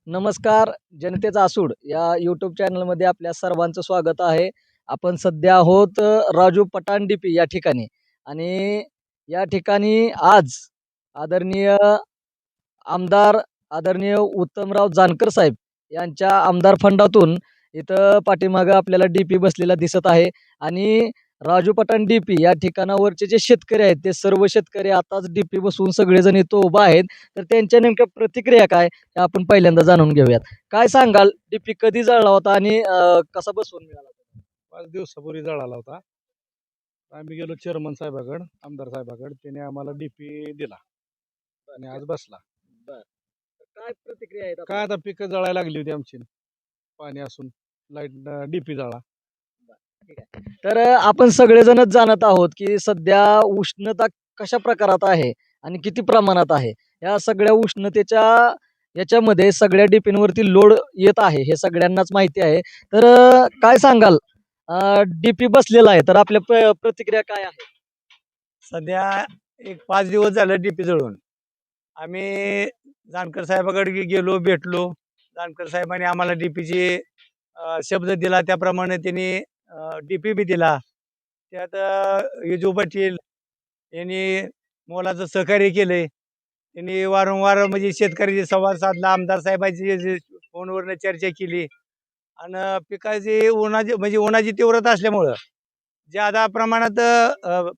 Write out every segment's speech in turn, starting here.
नमस्कार. जनतेचा आसूड या यूट्यूब चॅनलमध्ये आपल्या सर्वांचं स्वागत आहे. आपण सध्या आहोत राजू पठाण डीपी या ठिकाणी आणि या ठिकाणी आज आदरणीय आमदार आदरणीय उत्तमराव जानकर साहेब यांच्या आमदार फंडातून इथं पाठीमागं आपल्याला डीपी बसलेला दिसत आहे आणि राजू पठाण डीपी या ठिकाणावरचे जे शेतकरी आहेत ते सर्व शेतकरी आताच डीपी बसवून सगळेजण इथं उभा आहेत. तर त्यांच्या नेमक्या प्रतिक्रिया काय हे आपण पहिल्यांदा जाणून घेऊयात. काय सांगाल, डीपी कधी जळला होता आणि कसा बसवून मिळाला? 5 दिवसापूर्वी जळाला होता. आम्ही गेलो चेअरमन साहेबाकडं, आमदार साहेबाकडं. त्याने आम्हाला डीपी दिला आणि आज बसला. बरं. काय प्रतिक्रिया आहेत काय आता पिकं जळायला लागली होती आमची, पाणी असून लाईट डीपी जळा. तर आपण सगळेजणच जाणत आहोत की सध्या उष्णता कशा प्रकारात आहे आणि किती प्रमाणात आहे. या सगळ्या उष्णतेच्या याच्यामध्ये सगळ्या डीपींवरती लोड येत आहे हे सगळ्यांनाच माहिती आहे. तर काय सांगाल, डीपी बसलेला आहे तर आपल्या प्रतिक्रिया काय आहे? सध्या एक 5 दिवस झालं डीपी जळून. आम्ही जानकर साहेबाकडे गेलो, भेटलो. जानकर साहेबांनी आम्हाला डीपीची शब्द दिला त्याप्रमाणे त्यांनी डीपी बी दिला. त्यात विजू पाटील यांनी मोलाचं सहकार्य केलंय. त्यांनी वारंवार म्हणजे शेतकऱ्याशी संवाद साधला, आमदार साहेबांची फोनवरनं चर्चा केली आणि पिकाची उन्हाची तीव्रता असल्यामुळं ज्यादा प्रमाणात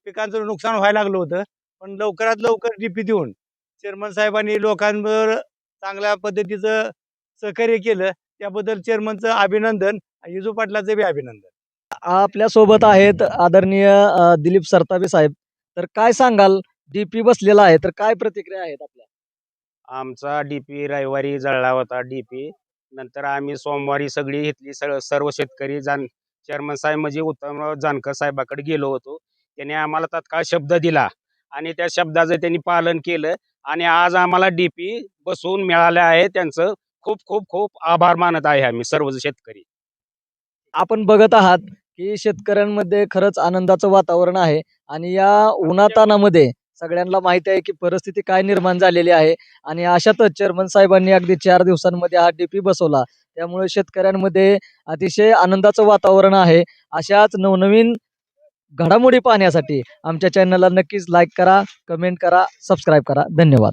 पिकांचं नुकसान व्हायला लागलं होतं. पण लवकरात लवकर डीपी देऊन चेअरमन साहेबांनी लोकांवर चांगल्या पद्धतीचं सहकार्य केलं. त्याबद्दल चेअरमनचं अभिनंदन, विजू पाटलाचं बी अभिनंदन. आपल्या सोबत आहेत आदरणीय दिलीप सरतापे साहेब. तर काय सांगाल, डीपी बसलेला आहे तर काय प्रतिक्रिया आहेत आपल्या? आमचा डीपी रविवारी जळला होता डीपी. नंतर आम्ही सोमवारी सगळी इथली सर्व शेतकरी चेअरमन साहेब म्हणजे उत्तमराव जानकर साहेबाकडे गेलो होतो. त्याने आम्हाला तात्काळ शब्द दिला आणि त्या शब्दाचं त्यांनी पालन केलं आणि आज आम्हाला डीपी बसवून मिळाले आहे. त्यांचं खूप खूप खूप आभार मानत आहे आम्ही सर्व शेतकरी. आपण बघत आहात की शेतकऱ्यांमध्ये खरंच आनंदाचं वातावरण आहे आणि या उन्हातानामध्ये सगळ्यांना माहिती आहे की परिस्थिती काय निर्माण झालेली आहे आणि अशातच चेअरमन साहेबांनी अगदी 4 दिवसांमध्ये हा डीपी बसवला. त्यामुळे शेतकऱ्यांमध्ये अतिशय आनंदाचं वातावरण आहे. अशाच नवनवीन घडामोडी पाहण्यासाठी आमच्या चॅनलला नक्कीच लाईक करा, कमेंट करा, सबस्क्राईब करा. धन्यवाद.